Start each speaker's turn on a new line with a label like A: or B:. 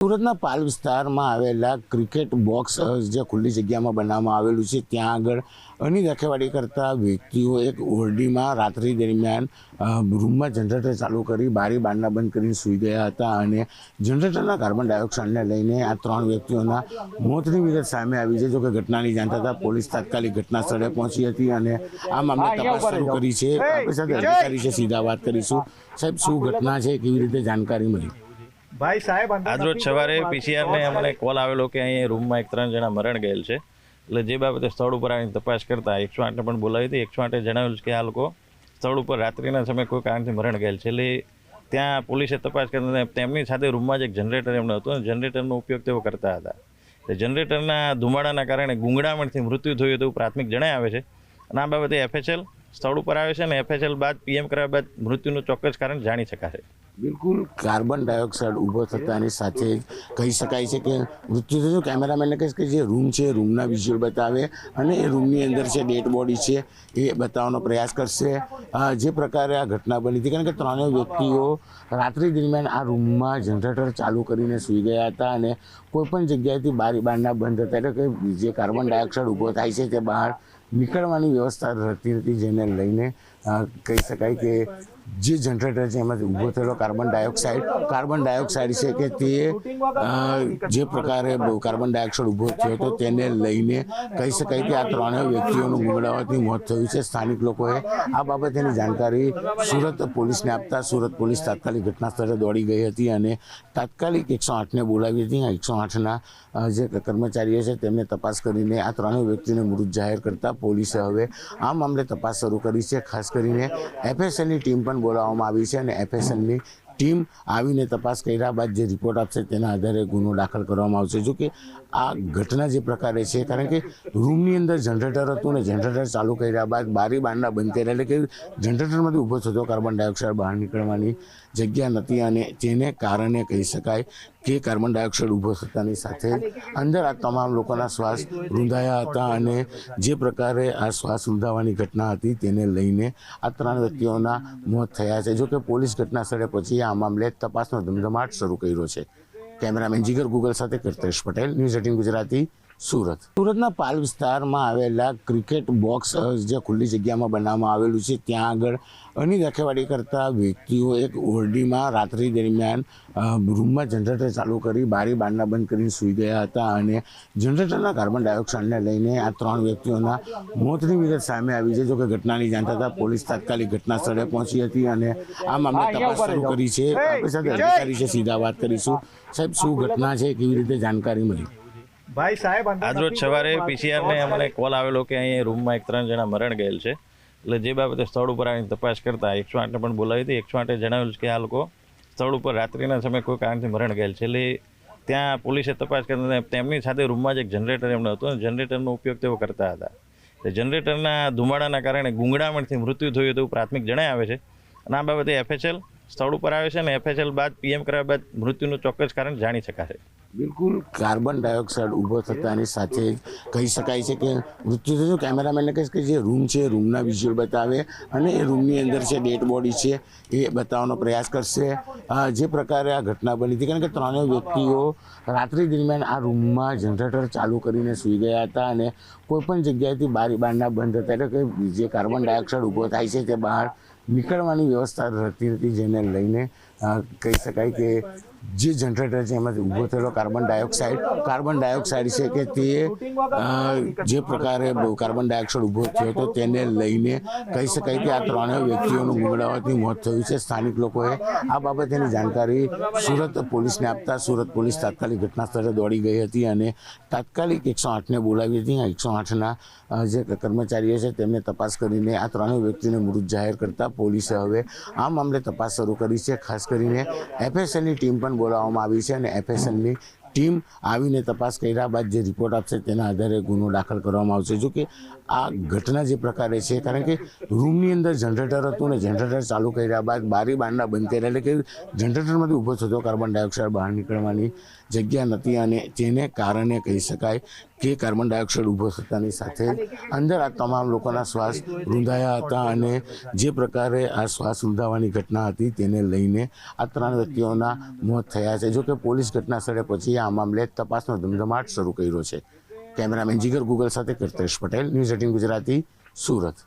A: સુરતના પાલ વિસ્તારમાં આવેલા ક્રિકેટ બોક્સ જે ખુલ્લી જગ્યામાં બનાવવામાં આવેલું છે ત્યાં આગળ અની રખેવાળી કરતા વ્યક્તિઓ એક ઓરડીમાં રાત્રિ દરમિયાન રૂમમાં જનરેટર ચાલુ કરી બારી બારણા બંધ કરીને સૂઈ ગયા હતા અને જનરેટરના કાર્બન ડાયોક્સાઇડને લઈને આ 3 વ્યક્તિઓના મોતની વિગત સામે આવી છે। જો કે ઘટનાની જાણ થતાં પોલીસ તાત્કાલિક ઘટના સ્થળે પહોંચી હતી અને આ મામલે તપાસ શરૂ કરી છે। આપણી સાથે અધિકારી છે, સીધા વાત કરીશું। સાહેબ, શું ઘટના છે, કેવી રીતે જાણકારી મળી?
B: ભાઈ સાહેબ,
C: આજરોજ સવારે પીસીઆર ને અમને કોલ આવેલો કે અહીં રૂમમાં 3 જણા મરણ ગયેલ છે। એટલે જે બાબતે સ્થળ ઉપર આવીને તપાસ કરતા 108 ને પણ બોલાવી હતી। 108 જણાવેલું કે આ લોકો સ્થળ ઉપર રાત્રિના સમયે કોઈ કારણથી મરણ ગયેલ છે। એટલે ત્યાં પોલીસે તપાસ કરતા તેમની સાથે રૂમમાં જ એક જનરેટર એમનો હતો અને જનરેટરનો ઉપયોગ તેઓ કરતા હતા। જનરેટરના ધુમાડાના કારણે ગુંગળામણથી મૃત્યુ થયું તેવું પ્રાથમિક જણાય આવે છે અને આ બાબતે FHL સ્થળ ઉપર આવે છે અને FHL બાદ PM કર્યા બાદ મૃત્યુનું ચોક્કસ કારણ જાણી શકાશે।
A: બિલકુલ, કાર્બન ડાયોક્સાઇડ ઊભો થતાની સાથે કહી શકાય છે કે મૃત્યુ થયું। કેમેરામેનને કહીશ કે જે રૂમ છે રૂમના વિઝ્યુઅલ બતાવે અને એ રૂમની અંદર છે ડેડ બોડી છે એ બતાવવાનો પ્રયાસ કરશે। જે પ્રકારે આ ઘટના બની હતી, કારણ કે 3 વ્યક્તિઓ રાત્રિ દરમિયાન આ રૂમમાં જનરેટર ચાલુ કરીને સૂઈ ગયા હતા અને કોઈપણ જગ્યાએથી બારી બારણા બંધ હતા, એટલે કે જે કાર્બન ડાયોક્સાઇડ ઊભો થાય છે તે બહાર નીકળવાની વ્યવસ્થા રહેતી હતી, જેને લઈને કહી શકાય કે જે જનરેટર છે એમાંથી ઊભો થયેલો કાર્બન ડાયોક્સાઇડ છે કે તે જે પ્રકારે કાર્બન ડાયોક્સાઇડ ઊભો થયો હતો તેને લઈને કહી શકાય કે આ 3 વ્યક્તિઓનું ગુંગળાવાથી મોત થયું છે। સ્થાનિક લોકોએ આ બાબતેની જાણકારી સુરત પોલીસને આપતા સુરત પોલીસ તાત્કાલિક ઘટના સ્થળે દોડી ગઈ હતી અને તાત્કાલિક 108ને બોલાવી હતી। 108ના જે કર્મચારીઓ છે તેમને તપાસ કરીને આ 3 વ્યક્તિને મૃત જાહેર કરતા પોલીસે હવે આ મામલે તપાસ શરૂ કરી છે। ખાસ કરીને FSLની ટીમ પણ બોલાવવામાં આવી છે અને FSLની ટીમ આવીને તપાસ કર્યા બાદ જે રિપોર્ટ આપશે તેના આધારે ગુનો દાખલ કરવામાં આવશે। જો કે આ ઘટના જે પ્રકારે છે, કારણ કે રૂમની અંદર જનરેટર હતું ને જનરેટર ચાલુ કર્યા બાદ બારી બારણા બંધ કર્યા, એટલે કે જનરેટરમાંથી ઊભો થતો કાર્બન ડાયોક્સાઇડ બહાર નીકળવાની જગ્યા નથી અને તેને કારણે કહી શકાય કે કાર્બન ડાયોક્સાઇડ ઊભો થતાની સાથે અંદર આ તમામ લોકોના શ્વાસ રૂંધાયા હતા અને જે પ્રકારે આ શ્વાસ રૂંધાવાની ઘટના હતી તેને લઈને આ 3 વ્યક્તિઓના મોત થયા છે। જો કે પોલીસ ઘટના સ્થળે પછી આ મામલે તપાસનો ધમધમાટ શરૂ કર્યો છે। કેમેરામેન જીગર ગુગલ સાથે કરતેશ પટેલ, ન્યૂઝ 18 ગુજરાતી, સુરત। સુરતના પાલ વિસ્તારમાં આવેલા ક્રિકેટ બોક્સ જે ખુલ્લી જગ્યામાં બનાવવામાં આવેલું છે ત્યાં આગળ અની રખેવાળી કરતા વ્યક્તિઓ એક ઓરડીમાં રાત્રિ દરમિયાન રૂમમાં જનરેટર ચાલુ કરી બારી બારણા બંધ કરીને સૂઈ ગયા હતા અને જનરેટરના કાર્બન ડાયોક્સાઇડને લઈને આ 3 વ્યક્તિઓના મોતની વિગત સામે આવી છે। જો કે ઘટનાની જાણ થતાં પોલીસ તાત્કાલિક ઘટના સ્થળે પહોંચી હતી અને આ મામલે તપાસ શરૂ કરી છે। આપણી સાથે અધિકારી છે, સીધા વાત કરીશું। સાહેબ, શું ઘટના છે, કેવી રીતે જાણકારી મળી?
B: ભાઈ સાહેબ,
C: આજરોજ સવારે પીસીઆર ને અમને કોલ આવેલો કે અહીં રૂમમાં 3 જણા મરણ ગયેલ છે। એટલે જે બાબતે સ્થળ ઉપર આવીને તપાસ કરતા 108 ને પણ બોલાવી હતી। 108 જણાવેલું કે આ લોકો સ્થળ ઉપર રાત્રિના સમયે કોઈ કારણથી મરણ ગયેલ છે। એટલે ત્યાં પોલીસે તપાસ કરતા તેમની સાથે રૂમમાં જ એક જનરેટર એમનો હતો અને જનરેટરનો ઉપયોગ તેઓ કરતા હતા। જનરેટરના ધુમાડાના કારણે ગુંગળામણથી મૃત્યુ થયું તેવું પ્રાથમિક જણાય આવે છે અને આ બાબતે FHL સ્થળ ઉપર આવે છે અને FHL બાદ PM કર્યા બાદ મૃત્યુનું ચોક્કસ કારણ જાણી શકાશે।
A: બિલકુલ, કાર્બન ડાયોક્સાઇડ ઊભો થતાની સાથે કહી શકાય છે કે મૃત્યુ થયું। કેમેરામેનને કહીશ કે જે રૂમ છે રૂમના વિઝ્યુઅલ બતાવે અને એ રૂમની અંદર છે ડેડ બોડી છે એ બતાવવાનો પ્રયાસ કરશે। જે પ્રકારે આ ઘટના બની હતી, કારણ કે 3 વ્યક્તિઓ રાત્રિ દરમિયાન આ રૂમમાં જનરેટર ચાલુ કરીને સૂઈ ગયા હતા અને કોઈપણ જગ્યાએથી બારી બારણા બંધ હતા, એટલે કે જે કાર્બન ડાયોક્સાઇડ ઊભો થાય છે તે બહાર નીકળવાની વ્યવસ્થા રહેતી હતી, જેને લઈને કહી શકાય કે જે જનરેટર છે એમાંથી ઊભો થયેલો કાર્બન ડાયોક્સાઇડ છે કે તે જે પ્રકારે કાર્બન ડાયોક્સાઇડ ઊભો થયો હતો તેને લઈને કહી શકાય કે આ 3 વ્યક્તિઓનું ગુંગળાવાથી મોત થયું છે। સ્થાનિક લોકોએ આ બાબતેની જાણકારી સુરત પોલીસને આપતા સુરત પોલીસ તાત્કાલિક ઘટના સ્થળે દોડી ગઈ હતી અને તાત્કાલિક 108ને બોલાવી હતી। 108ના જે કર્મચારીઓ છે તેમને તપાસ કરીને આ 3 વ્યક્તિને મૃત જાહેર કરતા પોલીસે હવે આ મામલે તપાસ શરૂ કરી છે। ખાસ કરીને FSLની ટીમ પણ બોલાવવામાં આવી છે અને FSLની ટીમ આવીને તપાસ કર્યા બાદ જે રિપોર્ટ આપશે તેના આધારે ગુનો દાખલ કરવામાં આવશે. જો કે આ ઘટના જે પ્રકારે છે, કારણ કે રૂમની અંદર જનરેટર હતું ને જનરેટર ચાલુ કર્યા બાદ બારી બારણા બંધ કર્યા, એટલે કે જનરેટરમાંથી ઊભો થતો કાર્બન ડાયોક્સાઇડ બહાર નીકળવાની જગ્યા નથી અને તેને કારણે કહી શકાય કે કાર્બન ડાયોક્સાઇડ ઊભો થતાની સાથે અંદર આ તમામ લોકોના શ્વાસ રૂંધાયા હતા અને જે પ્રકારે આ શ્વાસ રૂંધાવાની ઘટના હતી તેને લઈને આ 3 વ્યક્તિઓના મોત થયા છે. જો કે પોલીસ ઘટના સ્થળે પહોંચી આ મામલે તપાસનો ધમધમાટ શરૂ કર્યો છે. કેમેરામેન જીગર ગુગલ સાથે કરતેશ પટેલ, ન્યૂઝ 18 ગુજરાતી, સુરત.